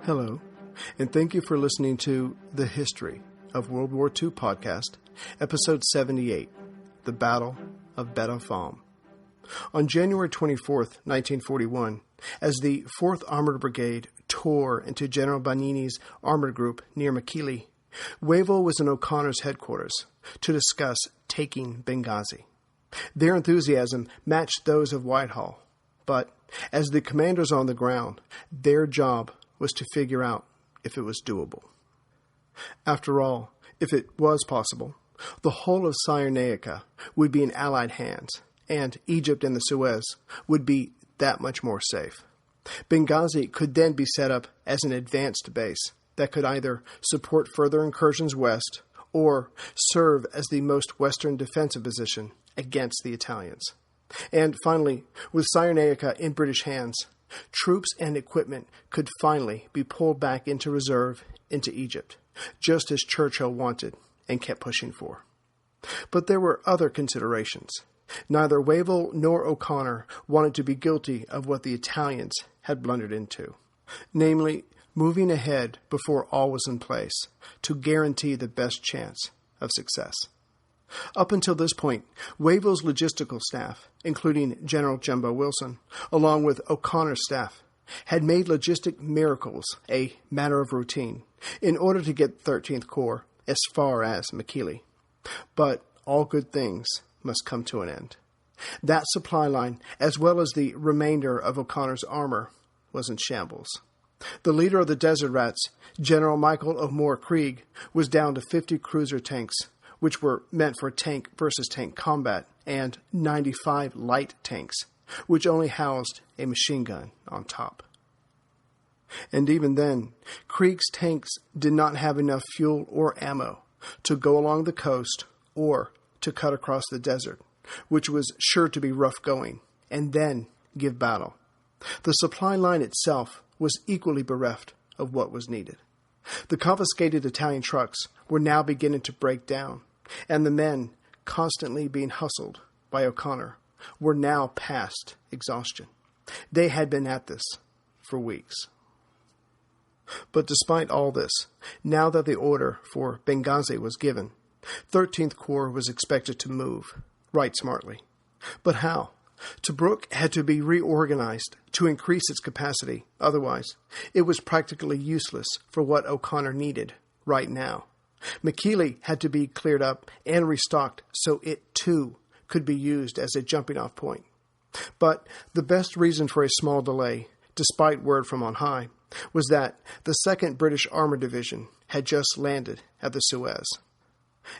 Hello, and thank you for listening to The History of World War II podcast, episode 78, The Battle of Beda Fomm. On January 24th, 1941, as the 4th Armored Brigade tore into General Banini's armored group near Mekili, Wavell was in O'Connor's headquarters to discuss taking Benghazi. Their enthusiasm matched those of Whitehall, but as the commanders on the ground, their job was to figure out if it was doable. After all, if it was possible, the whole of Cyrenaica would be in Allied hands, and Egypt and the Suez would be that much more safe. Benghazi could then be set up as an advanced base that could either support further incursions west or serve as the most western defensive position against the Italians. And finally, with Cyrenaica in British hands, troops and equipment could finally be pulled back into reserve into Egypt, just as Churchill wanted and kept pushing for. But there were other considerations. Neither Wavell nor O'Connor wanted to be guilty of what the Italians had blundered into, namely, moving ahead before all was in place to guarantee the best chance of success. Up until this point, Wavell's logistical staff, including General Jumbo Wilson, along with O'Connor's staff, had made logistic miracles a matter of routine in order to get 13th Corps as far as Mekili. But all good things must come to an end. That supply line, as well as the remainder of O'Connor's armor, was in shambles. The leader of the Desert Rats, General Michael O'Moore Krieg, was down to 50 cruiser tanks, which were meant for tank versus tank combat, and 95 light tanks, which only housed a machine gun on top. And even then, Krieg's tanks did not have enough fuel or ammo to go along the coast or to cut across the desert, which was sure to be rough going, and then give battle. The supply line itself was equally bereft of what was needed. The confiscated Italian trucks were now beginning to break down, and the men, constantly being hustled by O'Connor, were now past exhaustion. They had been at this for weeks. But despite all this, now that the order for Benghazi was given, 13th Corps was expected to move, right smartly. But how? Tobruk had to be reorganized to increase its capacity. Otherwise, it was practically useless for what O'Connor needed right now. Mekili had to be cleared up and restocked so it, too, could be used as a jumping-off point. But the best reason for a small delay, despite word from on high, was that the 2nd British Armored Division had just landed at the Suez.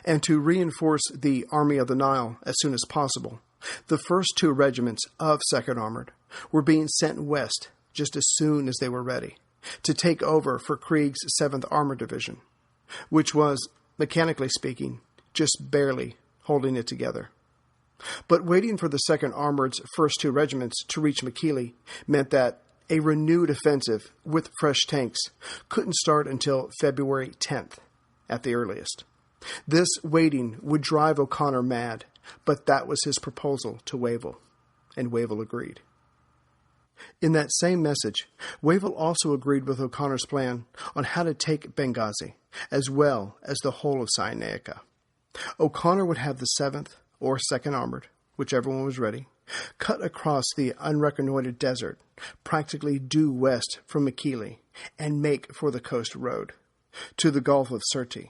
And to reinforce the Army of the Nile as soon as possible, the first 2 regiments of 2nd Armored were being sent west just as soon as they were ready to take over for Krieg's 7th Armored Division, which was, mechanically speaking, just barely holding it together. But waiting for the 2nd Armored's first 2 regiments to reach Mekili meant that a renewed offensive with fresh tanks couldn't start until February 10th at the earliest. This waiting would drive O'Connor mad, but that was his proposal to Wavell, and Wavell agreed. In that same message, Wavell also agreed with O'Connor's plan on how to take Benghazi, as well as the whole of Cyrenaica. O'Connor would have the 7th or 2nd Armored, whichever one was ready, cut across the unreconnoitered desert, practically due west from Mekili, and make for the coast road, to the Gulf of Sirte.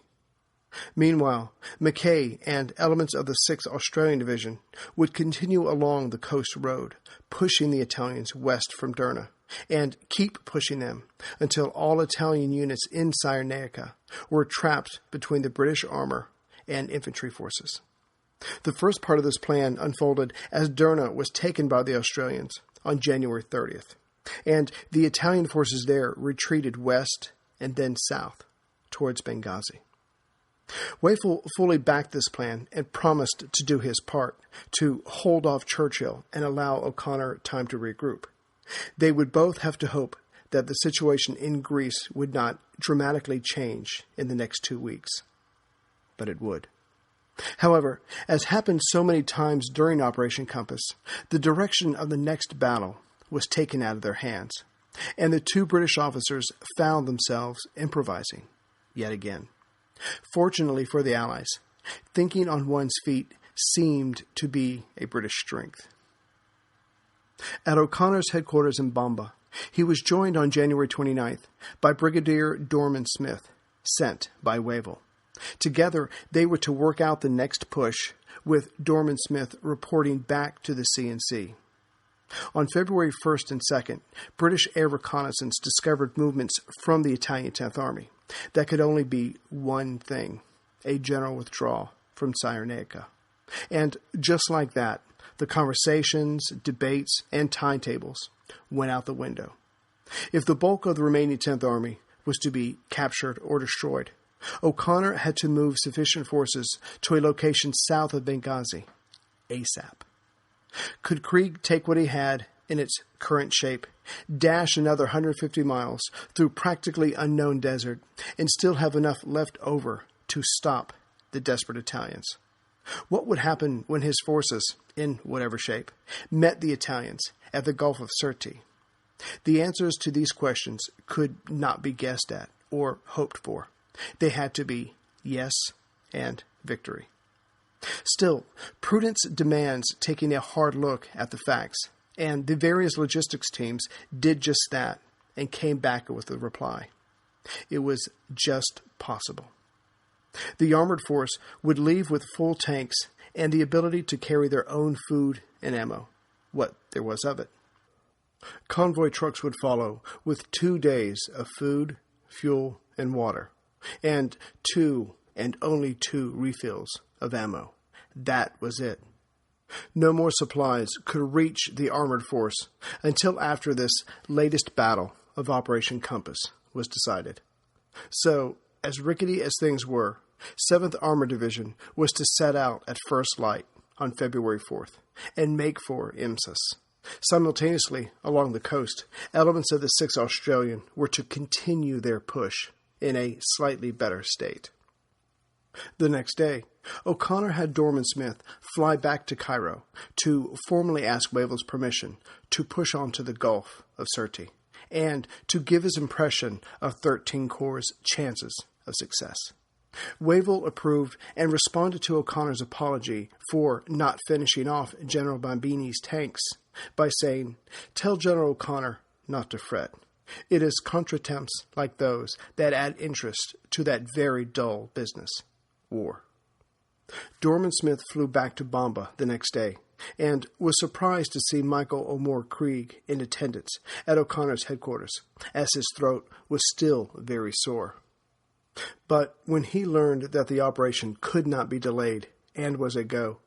Meanwhile, Mackay and elements of the 6th Australian Division would continue along the coast road, pushing the Italians west from Derna, and keep pushing them until all Italian units in Cyrenaica were trapped between the British armor and infantry forces. The first part of this plan unfolded as Derna was taken by the Australians on January 30th, and the Italian forces there retreated west and then south towards Benghazi. Wavell fully backed this plan and promised to do his part to hold off Churchill and allow O'Connor time to regroup. They would both have to hope that the situation in Greece would not dramatically change in the next 2 weeks. But it would. However, as happened so many times during Operation Compass, the direction of the next battle was taken out of their hands. and the two British officers found themselves improvising yet again. Fortunately for the Allies, thinking on one's feet seemed to be a British strength. At O'Connor's headquarters in Bomba, he was joined on January 29th by Brigadier Dorman Smith, sent by Wavell. Together, they were to work out the next push, with Dorman Smith reporting back to the C&C. On February 1st and 2nd, British air reconnaissance discovered movements from the Italian 10th Army that could only be one thing: a general withdrawal from Cyrenaica. And just like that, the conversations, debates, and timetables went out the window. If the bulk of the remaining 10th Army was to be captured or destroyed, O'Connor had to move sufficient forces to a location south of Benghazi, ASAP. Could Krieg take what he had in its current shape, dash another 150 miles through practically unknown desert, and still have enough left over to stop the desperate Italians? What would happen when his forces, in whatever shape, met the Italians at the Gulf of Sirte? The answers to these questions could not be guessed at or hoped for. They had to be yes and victory. Still, prudence demands taking a hard look at the facts, and the various logistics teams did just that and came back with a reply. It was just possible. The armored force would leave with full tanks and the ability to carry their own food and ammo, what there was of it. Convoy trucks would follow with 2 days of food, fuel, and water, and 2 and only 2 refills of ammo. That was it. No more supplies could reach the armored force until after this latest battle of Operation Compass was decided. So, as rickety as things were, 7th Armored Division was to set out at first light on February 4th and make for Imsus. Simultaneously, along the coast, elements of the 6th Australian were to continue their push in a slightly better state. The next day, O'Connor had Dorman Smith fly back to Cairo to formally ask Wavell's permission to push on to the Gulf of Sirte and to give his impression of 13 Corps' chances of success. Wavell approved and responded to O'Connor's apology for not finishing off General Bombini's tanks by saying, "Tell General O'Connor not to fret. It is contretemps like those that add interest to that very dull business, war." Dorman Smith flew back to Bomba the next day and was surprised to see Michael O'More Krieg in attendance at O'Connor's headquarters, as his throat was still very sore. But when he learned that the operation could not be delayed and was a go,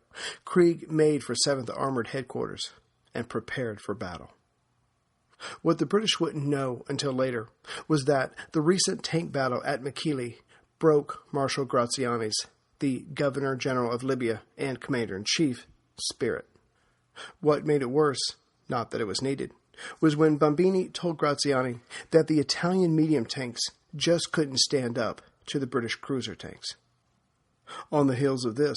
Krieg made for 7th Armored Headquarters and prepared for battle. What the British wouldn't know until later was that the recent tank battle at Mekili broke Marshal Graziani's, the Governor-General of Libya and Commander-in-Chief, spirit. What made it worse, not that it was needed, was when Bombini told Graziani that the Italian medium tanks just couldn't stand up to the British cruiser tanks. On the heels of this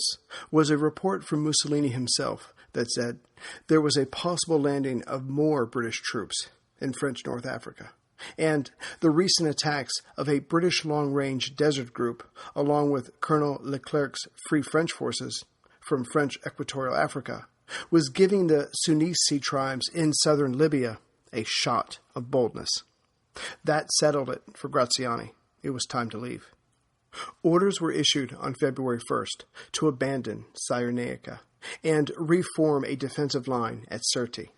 was a report from Mussolini himself that said there was a possible landing of more British troops in French North Africa, and the recent attacks of a British long-range desert group along with Colonel Leclerc's Free French forces from French Equatorial Africa was giving the Sunnisi tribes in southern Libya a shot of boldness. That settled it for Graziani. It was time to leave. Orders were issued on February 1st to abandon Cyrenaica and reform a defensive line at Sirte,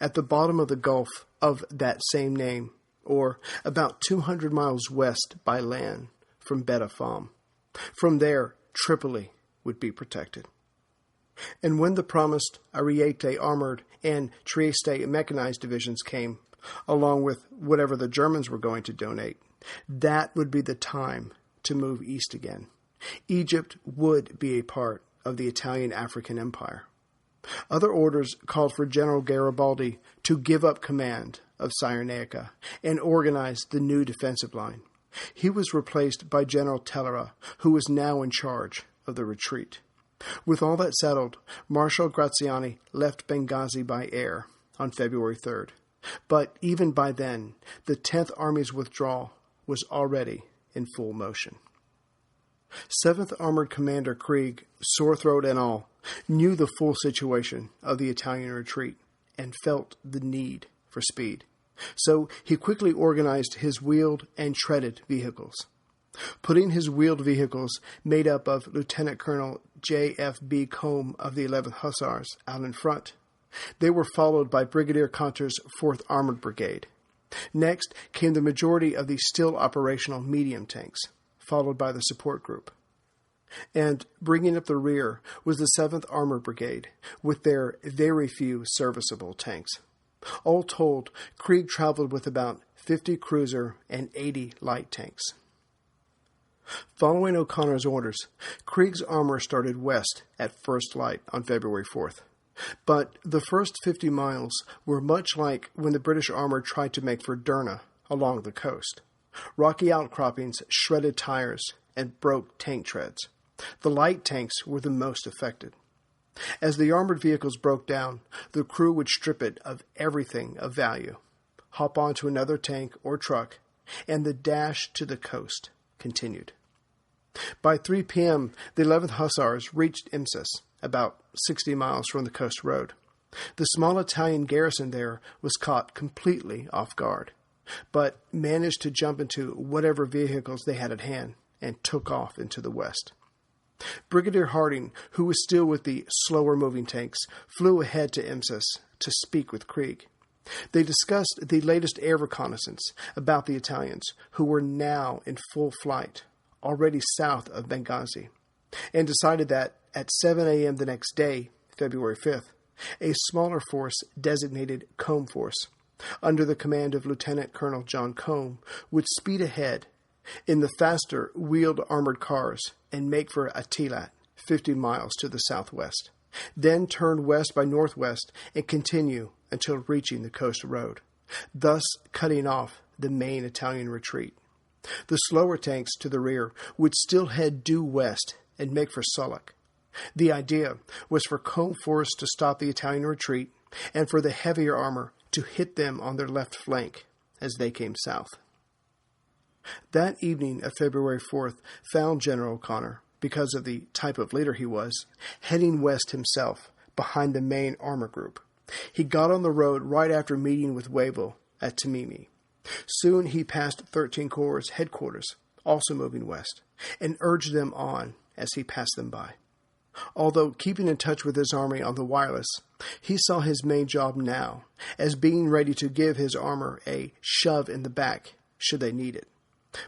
at the bottom of the Gulf of that same name, or about 200 miles west by land from Beda Fomm. From there, Tripoli would be protected. And when the promised Ariete armored and Trieste mechanized divisions came, along with whatever the Germans were going to donate, that would be the time to move east again. Egypt would be a part of the Italian African Empire. Other orders called for General Garibaldi to give up command of Cyrenaica and organize the new defensive line. He was replaced by General Tellera, who was now in charge of the retreat. With all that settled, Marshal Graziani left Benghazi by air on February 3rd, But even by then, the 10th Army's withdrawal was already in full motion. 7th Armored Commander Krieg, sore throat and all, knew the full situation of the Italian retreat and felt the need for speed. So he quickly organized his wheeled and treaded vehicles. Putting his wheeled vehicles, made up of Lieutenant Colonel J.F.B. Combe of the 11th Hussars, out in front, they were followed by Brigadier Conter's 4th Armored Brigade. Next came the majority of the still operational medium tanks, followed by the support group. And bringing up the rear was the 7th Armored Brigade, with their very few serviceable tanks. All told, Krieg traveled with about 50 cruiser and 80 light tanks. Following O'Connor's orders, Krieg's armor started west at first light on February 4th. But the first 50 miles were much like when the British armor tried to make for Derna along the coast. Rocky outcroppings shredded tires and broke tank treads. The light tanks were the most affected. As the armored vehicles broke down, the crew would strip it of everything of value, hop onto another tank or truck, and the dash to the coast continued. By 3 p.m., the 11th Hussars reached Imsis, about 60 miles from the coast road. The small Italian garrison there was caught completely off guard, but managed to jump into whatever vehicles they had at hand and took off into the west. Brigadier Harding, who was still with the slower-moving tanks, flew ahead to Imsis to speak with Krieg. They discussed the latest air reconnaissance about the Italians, who were now in full flight, already south of Benghazi, and decided that at 7 a.m. the next day, February 5th, a smaller force designated Combe Force, under the command of Lieutenant Colonel John Combe, would speed ahead in the faster wheeled armored cars and make for Atilat, 50 miles to the southwest, then turn west by northwest and continue until reaching the coast road, thus cutting off the main Italian retreat. The slower tanks to the rear would still head due west and make for Suluk. The idea was for Combe Force to stop the Italian retreat and for the heavier armor to hit them on their left flank as they came south. That evening of February 4th found General O'Connor, because of the type of leader he was, heading west himself behind the main armor group. He got on the road right after meeting with Wavell at Tamimi. Soon he passed 13 Corps' headquarters, also moving west, and urged them on as he passed them by. Although keeping in touch with his army on the wireless, he saw his main job now as being ready to give his armor a shove in the back should they need it.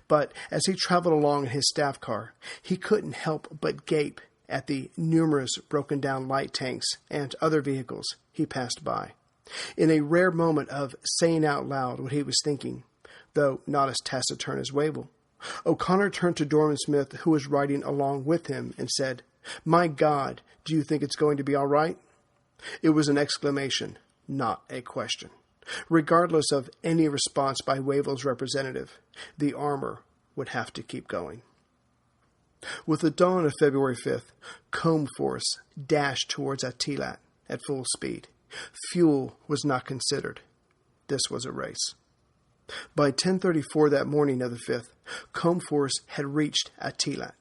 But as he traveled along in his staff car, he couldn't help but gape at the numerous broken-down light tanks and other vehicles he passed by. In a rare moment of saying out loud what he was thinking, though not as taciturn as Wavell, O'Connor turned to Dorman Smith, who was riding along with him, and said, "My God, do you think it's going to be all right?" It was an exclamation, not a question. Regardless of any response by Wavell's representative, the armor would have to keep going. With the dawn of February 5th, Combe Force dashed towards Atilat at full speed. Fuel was not considered. This was a race. By 10:34 that morning of the 5th, Combe Force had reached Atilat.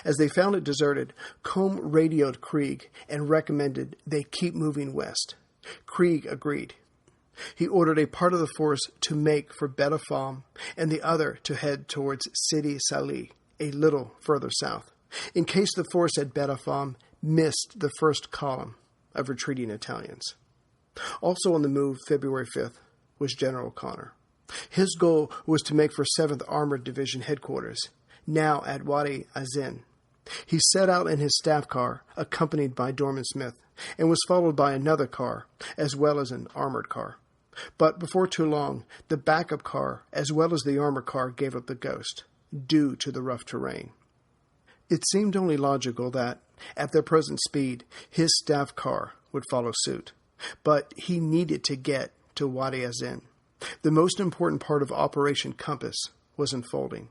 As they found it deserted, Combe radioed Krieg and recommended they keep moving west. Krieg agreed. He ordered a part of the force to make for Beda Fomm and the other to head towards Sidi Salih, a little further south, in case the force at Beda Fomm missed the first column of retreating Italians. Also on the move February 5th was General O'Connor. His goal was to make for 7th Armored Division headquarters, now at Wadi Azin. He set out in his staff car, accompanied by Dorman Smith, and was followed by another car, as well as an armored car. But before too long, the backup car, as well as the armored car, gave up the ghost, due to the rough terrain. It seemed only logical that, at their present speed, his staff car would follow suit. But he needed to get to Wadi Azin. The most important part of Operation Compass was unfolding.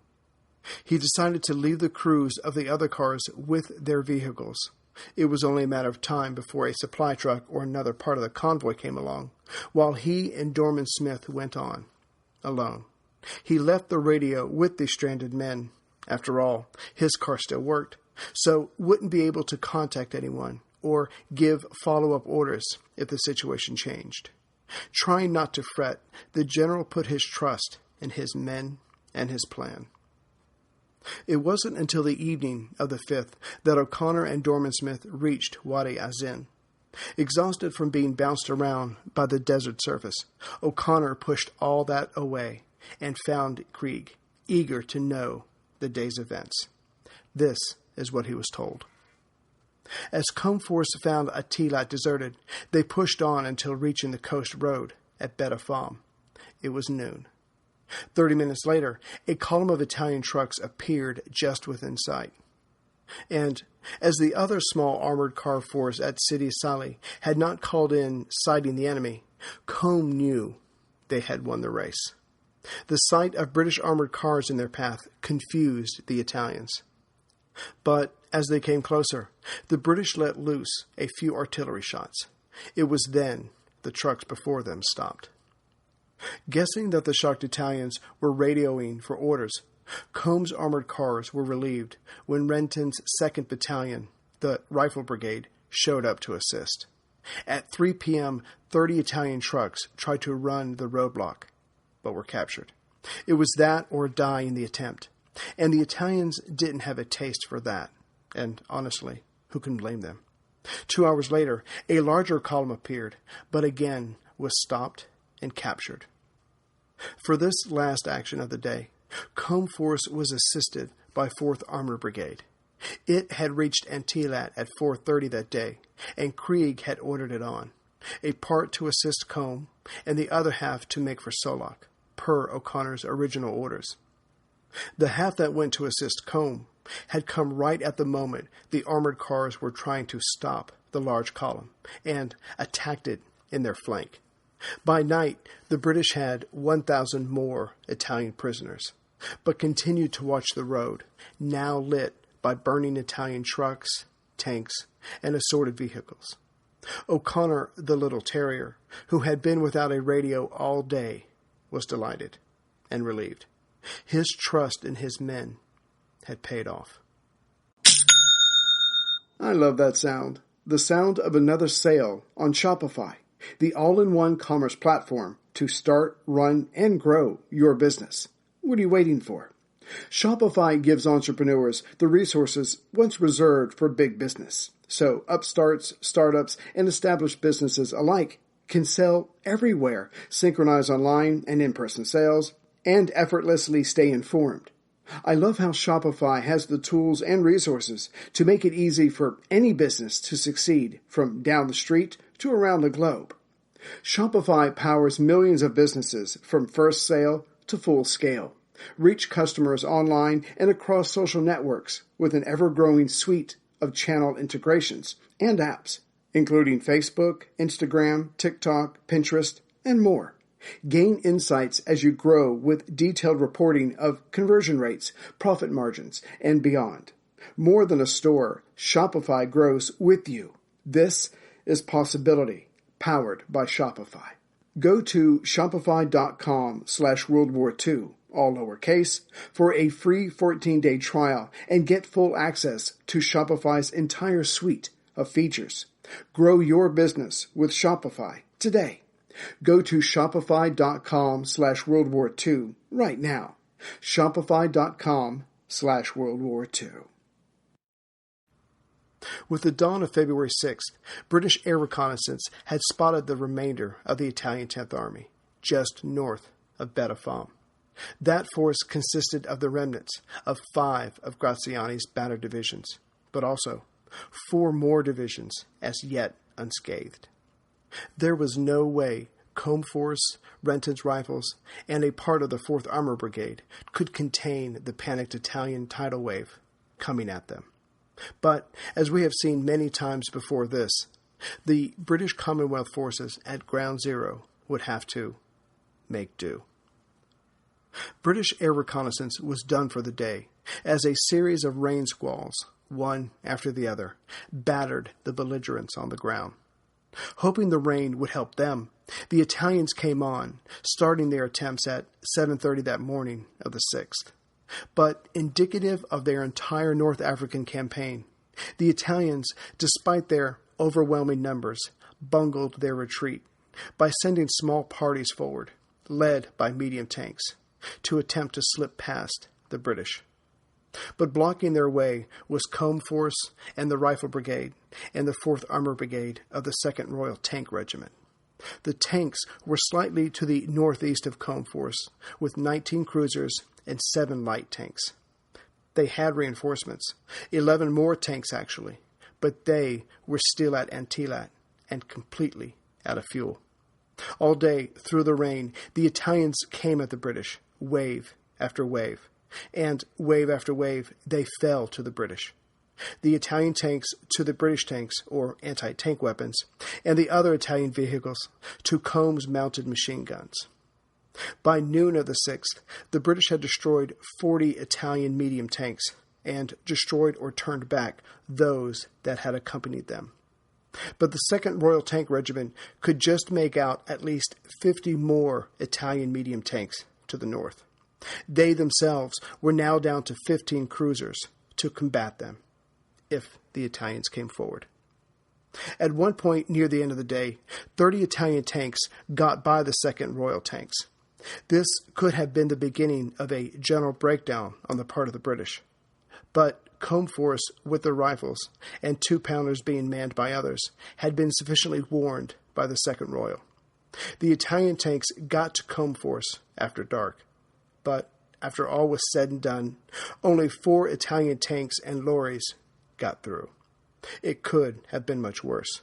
He decided to leave the crews of the other cars with their vehicles It was only a matter of time before a supply truck or another part of the convoy came along, while he and Dorman Smith went on, alone. He left the radio with the stranded men. After all, his car still worked, so wouldn't be able to contact anyone or give follow-up orders if the situation changed. Trying not to fret, the general put his trust in his men and his plan. It wasn't until the evening of the 5th that O'Connor and Dorman Smith reached Wadi Azin. Exhausted from being bounced around by the desert surface, O'Connor pushed all that away and found Krieg, eager to know the day's events. This is what he was told. As Comforce found Atilat deserted, they pushed on until reaching the coast road at Beda Fomm. It was noon. 30 minutes later, a column of Italian trucks appeared just within sight. And, as the other small armored car force at Sidi Salih had not called in sighting the enemy, Combe knew they had won the race. The sight of British armored cars in their path confused the Italians. But, as they came closer, the British let loose a few artillery shots. It was then the trucks before them stopped. Guessing that the shocked Italians were radioing for orders, Combs' armored cars were relieved when Renton's 2nd Battalion, the Rifle Brigade, showed up to assist. At 3 p.m., 30 Italian trucks tried to run the roadblock, but were captured. It was that or die in the attempt, and the Italians didn't have a taste for that, and honestly, who can blame them? 2 hours later, a larger column appeared, but again was stopped and captured. For this last action of the day, Comforce was assisted by 4th Armored Brigade. It had reached Atilat at 4:30 that day, and Krieg had ordered it on, a part to assist Combe and the other half to make for Solok, per O'Connor's original orders. The half that went to assist Combe had come right at the moment the armored cars were trying to stop the large column and attacked it in their flank. By night, the British had 1,000 more Italian prisoners, but continued to watch the road, now lit by burning Italian trucks, tanks, and assorted vehicles. O'Connor, the little terrier, who had been without a radio all day, was delighted and relieved. His trust in his men had paid off. I love that sound. The sound of another sale on Shopify, the all-in-one commerce platform to start, run, and grow your business. What are you waiting for? Shopify gives entrepreneurs the resources once reserved for big business. So upstarts, startups, and established businesses alike can sell everywhere, synchronize online and in-person sales, and effortlessly stay informed. I love how Shopify has the tools and resources to make it easy for any business to succeed from down the street to around the globe. Shopify powers millions of businesses from first sale to full scale. Reach customers online and across social networks with an ever-growing suite of channel integrations and apps, including Facebook, Instagram, TikTok, Pinterest, and more. Gain insights as you grow with detailed reporting of conversion rates, profit margins, and beyond. More than a store, Shopify grows with you. This is Possibility, powered by Shopify. Go to shopify.com/WorldWar II, all lowercase, for a free 14-day trial and get full access to Shopify's entire suite of features. Grow your business with Shopify today. Go to shopify.com/WorldWar II right now. Shopify.com/WorldWar II. With the dawn of February 6th, British air reconnaissance had spotted the remainder of the Italian 10th Army, just north of Beda Fomm. That force consisted of the remnants of 5 of Graziani's battered divisions, but also 4 more divisions as yet unscathed. There was no way Comforce, Renton's rifles, and a part of the 4th Armored Brigade could contain the panicked Italian tidal wave coming at them. But, as we have seen many times before this, the British Commonwealth forces at Ground Zero would have to make do. British air reconnaissance was done for the day, as a series of rain squalls, one after the other, battered the belligerents on the ground. Hoping the rain would help them, the Italians came on, starting their attempts at 7:30 that morning of the 6th. But indicative of their entire North African campaign, the Italians, despite their overwhelming numbers, bungled their retreat by sending small parties forward, led by medium tanks, to attempt to slip past the British. But blocking their way was Combe Force and the Rifle Brigade and the 4th Armored Brigade of the 2nd Royal Tank Regiment. The tanks were slightly to the northeast of Combe Force, with 19 cruisers and 7 light tanks. They had reinforcements, 11 more tanks actually, but they were still at Antillat and completely out of fuel. All day through the rain, the Italians came at the British, wave after wave, and wave after wave they fell to the British. The Italian tanks to the British tanks, or anti-tank weapons, and the other Italian vehicles to Combs mounted machine guns. By noon of the 6th, the British had destroyed 40 Italian medium tanks and destroyed or turned back those that had accompanied them. But the 2nd Royal Tank Regiment could just make out at least 50 more Italian medium tanks to the north. They themselves were now down to 15 cruisers to combat them, if the Italians came forward. At one point near the end of the day, 30 Italian tanks got by the 2nd Royal Tanks. This could have been the beginning of a general breakdown on the part of the British. But Combe Force with their rifles, and 2-pounders being manned by others, had been sufficiently warned by the 2nd Royal. The Italian tanks got to Combe Force after dark. But after all was said and done, only 4 Italian tanks and lorries got through. It could have been much worse.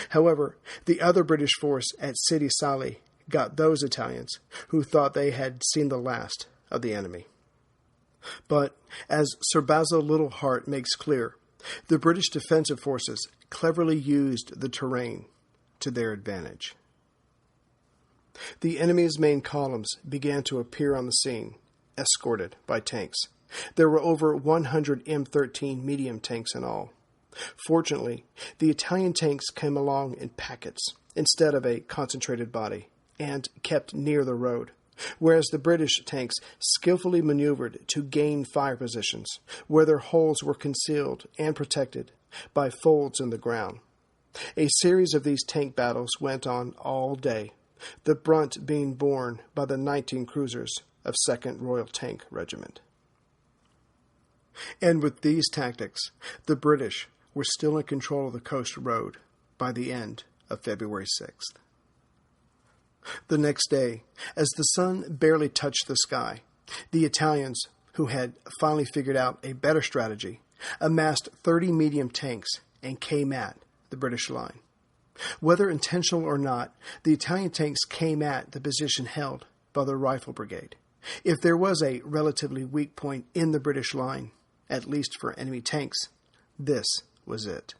However, the other British force at Sidi Saleh got those Italians who thought they had seen the last of the enemy. But, as Sir Basil Littlehart makes clear, the British defensive forces cleverly used the terrain to their advantage. The enemy's main columns began to appear on the scene, escorted by tanks. There were over 100 M13 medium tanks in all. Fortunately, the Italian tanks came along in packets instead of a concentrated body, and kept near the road, whereas the British tanks skillfully maneuvered to gain fire positions, where their hulls were concealed and protected by folds in the ground. A series of these tank battles went on all day, the brunt being borne by the 19 cruisers of 2nd Royal Tank Regiment. And with these tactics, the British were still in control of the coast road by the end of February 6th. The next day, as the sun barely touched the sky, the Italians, who had finally figured out a better strategy, amassed 30 medium tanks and came at the British line. Whether intentional or not, the Italian tanks came at the position held by the Rifle Brigade. If there was a relatively weak point in the British line, at least for enemy tanks, this was it.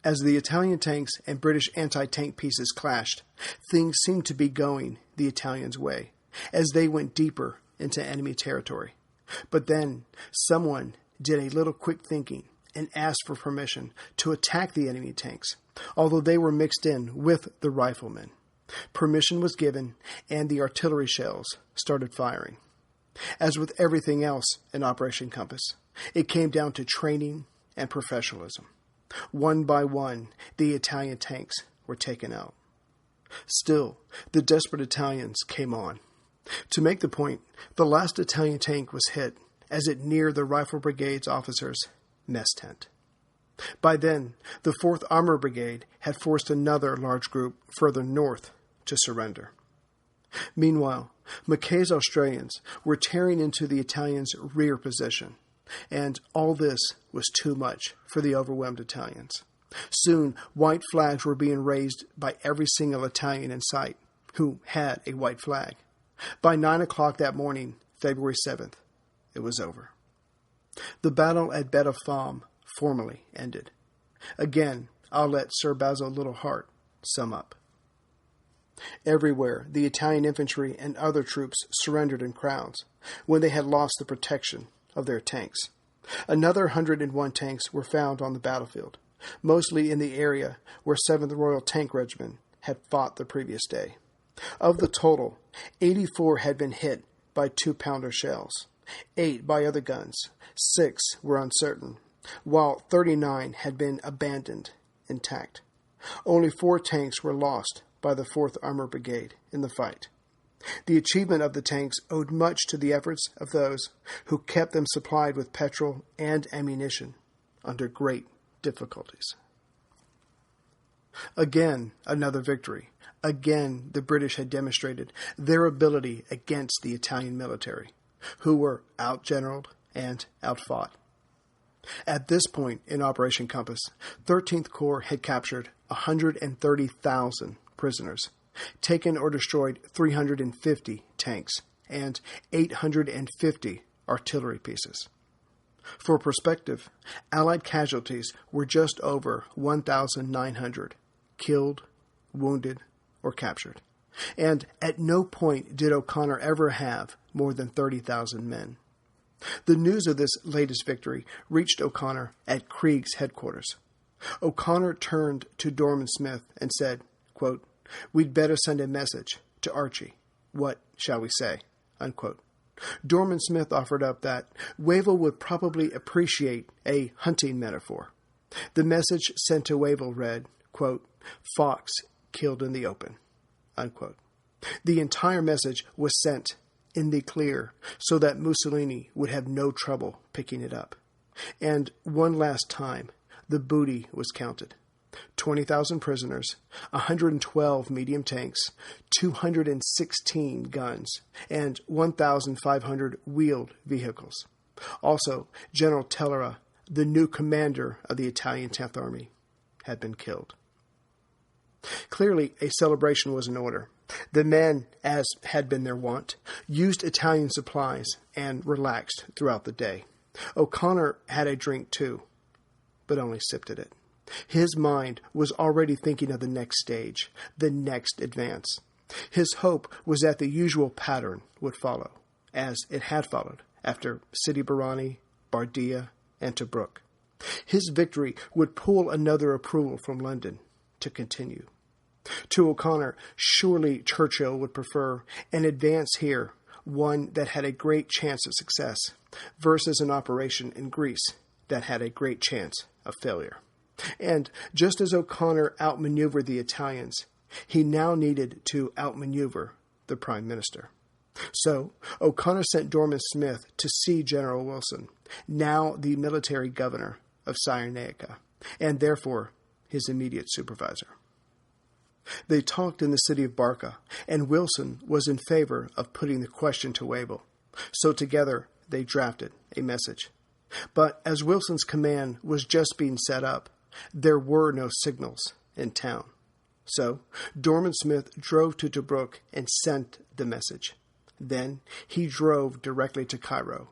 As the Italian tanks and British anti-tank pieces clashed, things seemed to be going the Italians' way, as they went deeper into enemy territory. But then, someone did a little quick thinking and asked for permission to attack the enemy tanks, although they were mixed in with the riflemen. Permission was given, and the artillery shells started firing. As with everything else in Operation Compass, it came down to training and professionalism. One by one, the Italian tanks were taken out. Still, the desperate Italians came on. To make the point, the last Italian tank was hit as it neared the Rifle Brigade's officers' mess tent. By then, the 4th Armored Brigade had forced another large group further north to surrender. Meanwhile, Mackay's Australians were tearing into the Italians' rear position, and all this was too much for the overwhelmed Italians. Soon, white flags were being raised by every single Italian in sight who had a white flag. By 9 o'clock that morning, February 7th, it was over. The battle at Beda Fomm formally ended. Again, I'll let Sir Basil Littlehart sum up. Everywhere, the Italian infantry and other troops surrendered in crowds when they had lost the protection of their tanks. Another 101 tanks were found on the battlefield, mostly in the area where 7th Royal Tank Regiment had fought the previous day. Of the total, 84 had been hit by 2-pounder shells, 8 by other guns, 6 were uncertain, while 39 had been abandoned intact. Only 4 tanks were lost by the 4th Armored Brigade in the fight. The achievement of the tanks owed much to the efforts of those who kept them supplied with petrol and ammunition under great difficulties. Again, another victory. Again, the British had demonstrated their ability against the Italian military, who were outgeneraled and outfought. At this point in Operation Compass, 13th Corps had captured 130,000 prisoners, taken or destroyed 350 tanks, and 850 artillery pieces. For perspective, Allied casualties were just over 1,900 killed, wounded, or captured, and at no point did O'Connor ever have more than 30,000 men. The news of this latest victory reached O'Connor at Krieg's headquarters. O'Connor turned to Dorman Smith and said, quote, "We'd better send a message to Archie. What shall we say?" Unquote. Dorman Smith offered up that Wavell would probably appreciate a hunting metaphor. The message sent to Wavell read, quote, "Fox killed in the open." Unquote. The entire message was sent in the clear so that Mussolini would have no trouble picking it up. And one last time, the booty was counted. 20,000 prisoners, 112 medium tanks, 216 guns, and 1,500 wheeled vehicles. Also, General Tellera, the new commander of the Italian 10th Army, had been killed. Clearly, a celebration was in order. The men, as had been their wont, used Italian supplies and relaxed throughout the day. O'Connor had a drink too, but only sipped at it. His mind was already thinking of the next stage, the next advance. His hope was that the usual pattern would follow, as it had followed after Sidi Barrani, Bardia, and Tobruk. His victory would pull another approval from London to continue. To O'Connor, surely Churchill would prefer an advance here, one that had a great chance of success, versus an operation in Greece that had a great chance of failure. And just as O'Connor outmaneuvered the Italians, he now needed to outmaneuver the Prime Minister. So O'Connor sent Dorman Smith to see General Wilson, now the military governor of Cyrenaica, and therefore his immediate supervisor. They talked in the city of Barca, and Wilson was in favor of putting the question to Wavell. So together they drafted a message. But as Wilson's command was just being set up, there were no signals in town. So Dorman Smith drove to Tobruk and sent the message. Then he drove directly to Cairo.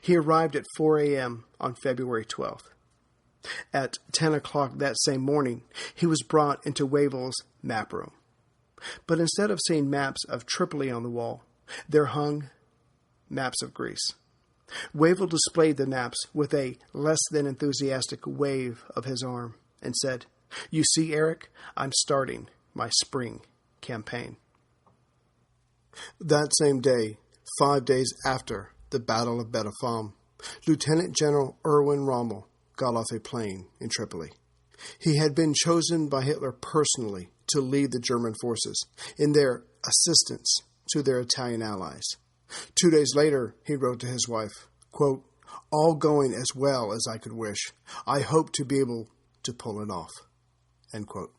He arrived at 4 a.m. on February 12th. At 10 o'clock that same morning, he was brought into Wavell's map room. But instead of seeing maps of Tripoli on the wall, there hung maps of Greece. Wavell displayed the maps with a less than enthusiastic wave of his arm and said, "You see, Eric, I'm starting my spring campaign." That same day, 5 days after the Battle of Beda Fomm, Lieutenant General Erwin Rommel got off a plane in Tripoli. He had been chosen by Hitler personally to lead the German forces in their assistance to their Italian allies. 2 days later, he wrote to his wife, quote, "All going as well as I could wish. I hope to be able to pull it off." End quote.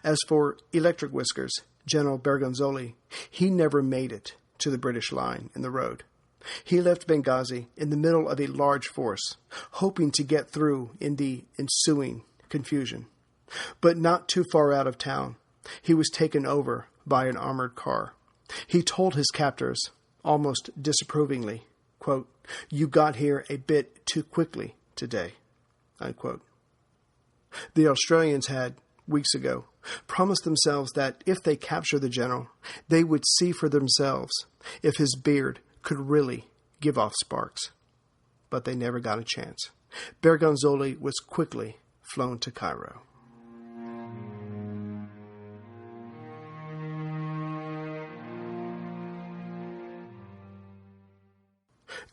As for Electric Whiskers, General Bergonzoli, he never made it to the British line in the road. He left Benghazi in the middle of a large force, hoping to get through in the ensuing confusion. But not too far out of town, he was taken over by an armored car. He told his captors, almost disapprovingly, quote, "You got here a bit too quickly today," unquote. The Australians had, weeks ago, promised themselves that if they captured the general, they would see for themselves if his beard could really give off sparks. but they never got a chance. Bergonzoli was quickly flown to Cairo.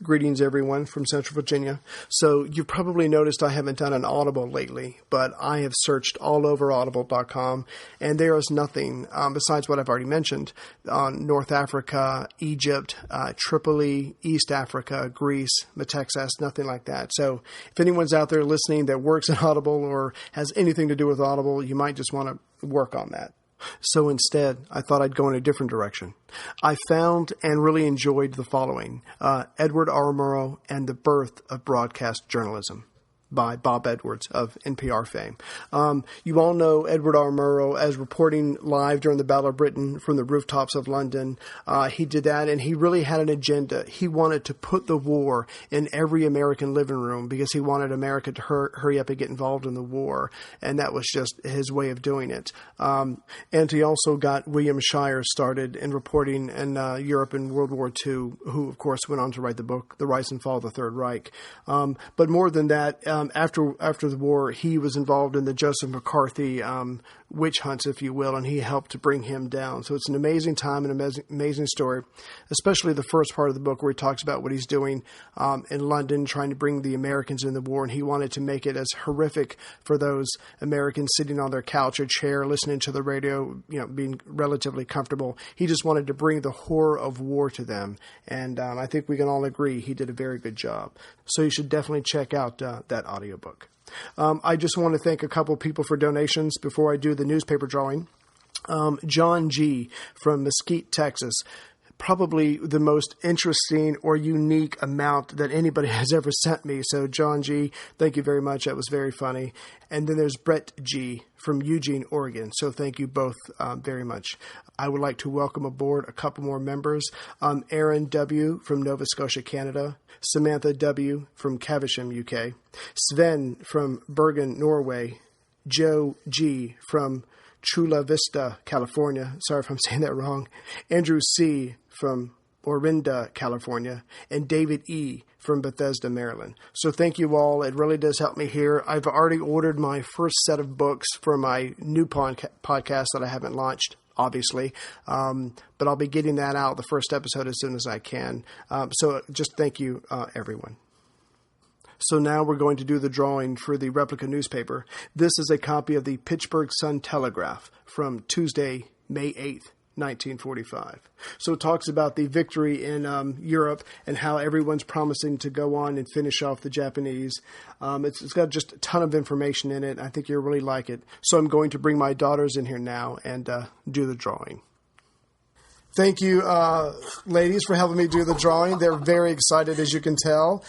Greetings, everyone, from Central Virginia. So you've probably noticed I haven't done an Audible lately, but I have searched all over audible.com, and there is nothing besides what I've already mentioned on North Africa, Egypt, Tripoli, East Africa, Greece, Metexas, nothing like that. So if anyone's out there listening that works at Audible or has anything to do with Audible, you might just want to work on that. So instead, I thought I'd go in a different direction. I found and really enjoyed the following: Edward R. Murrow and the Birth of Broadcast Journalism by Bob Edwards of NPR fame. You all know Edward R. Murrow as reporting live during the Battle of Britain from the rooftops of London. He did that, and he really had an agenda. He wanted to put the war in every American living room because he wanted America to hurry up and get involved in the war, and that was just his way of doing it. And he also got William Shirer started in reporting in Europe in World War II, who, of course, went on to write the book, The Rise and Fall of the Third Reich. But more than that, after the war, he was involved in the Joseph McCarthy witch hunts, if you will, and he helped to bring him down. So it's an amazing time, an amazing story, especially the first part of the book where he talks about what he's doing in London, trying to bring the Americans in the war, and he wanted to make it as horrific for those Americans sitting on their couch or chair, listening to the radio, being relatively comfortable. He just wanted to bring the horror of war to them, and I think we can all agree he did a very good job. So you should definitely check out that audiobook. I just want to thank a couple people for donations before I do the newspaper drawing. John G. from Mesquite, Texas. Probably the most interesting or unique amount that anybody has ever sent me. So, John G., thank you very much. That was very funny. And then there's Brett G. from Eugene, Oregon. So thank you both very much. I would like to welcome aboard a couple more members. Aaron W. from Nova Scotia, Canada. Samantha W. from Caversham, UK. Sven from Bergen, Norway. Joe G. from Chula Vista, California. Sorry if I'm saying that wrong. Andrew C. from Orinda, California, and David E. from Bethesda, Maryland. So thank you all. It really does help me here. I've already ordered my first set of books for my new podcast that I haven't launched, obviously, but I'll be getting that out, the first episode, as soon as I can. So just thank you, everyone. So now we're going to do the drawing for the Replica Newspaper. This is a copy of the Pittsburgh Sun-Telegraph from Tuesday, May 8th. 1945. So it talks about the victory in Europe and how everyone's promising to go on and finish off the Japanese. It's got just a ton of information in it. I think you'll really like it. So I'm going to bring my daughters in here now and do the drawing. Thank you, ladies, for helping me do the drawing. They're very excited, as you can tell.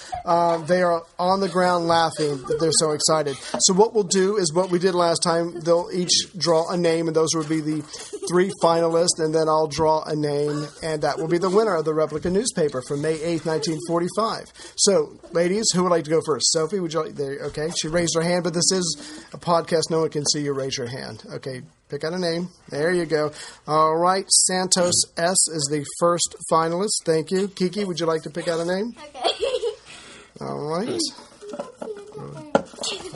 They are on the ground laughing. They're so excited. So what we'll do is what we did last time. They'll each draw a name, and those would be the three finalists, and then I'll draw a name, and that will be the winner of the Replica Newspaper from May 8th, 1945. So, ladies, who would like to go first? Sophie, would you like? There, okay, she raised her hand, but this is a podcast. No one can see you raise your hand. Okay. Pick out a name. There you go. All right. Santos S. is the first finalist. Thank you. Kiki, would you like to pick out a name? Okay. All right.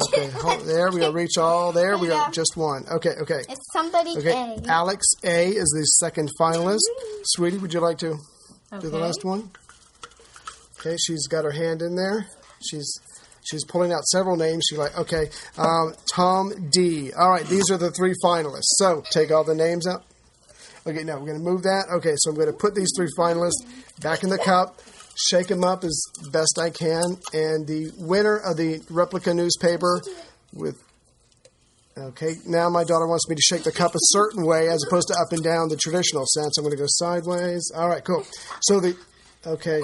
Okay. There we go. Reach all. There we go. Just one. Okay. It's somebody okay. A. Alex A. is the second finalist. Sweetie, would you like to do the last one? Okay. She's got her hand in there. She's pulling out several names. She's like, okay, Tom D. All right, these are the three finalists. So take all the names out. Okay, now we're going to move that. Okay, so I'm going to put these three finalists back in the cup, shake them up as best I can, and the winner of the Replica Newspaper okay, now my daughter wants me to shake the cup a certain way as opposed to up and down the traditional sense. I'm going to go sideways. All right, cool. So okay.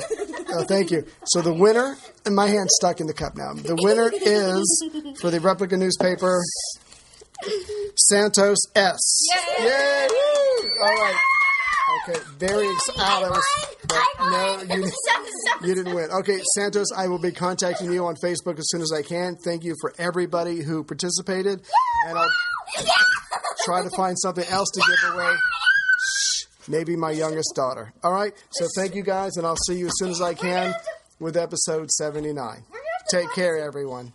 Thank you. So the winner, and my hand's stuck in the cup now. The winner is, for the Replica Newspaper, Santos S. Yay! Yay! All right. Okay. Very excited. No, you didn't win. Okay, Santos, I will be contacting you on Facebook as soon as I can. Thank you for everybody who participated, and I'll try to find something else to give away. Maybe my youngest daughter. All right? So thank you guys, and I'll see you as soon as I can. with episode 79. Take care, everyone.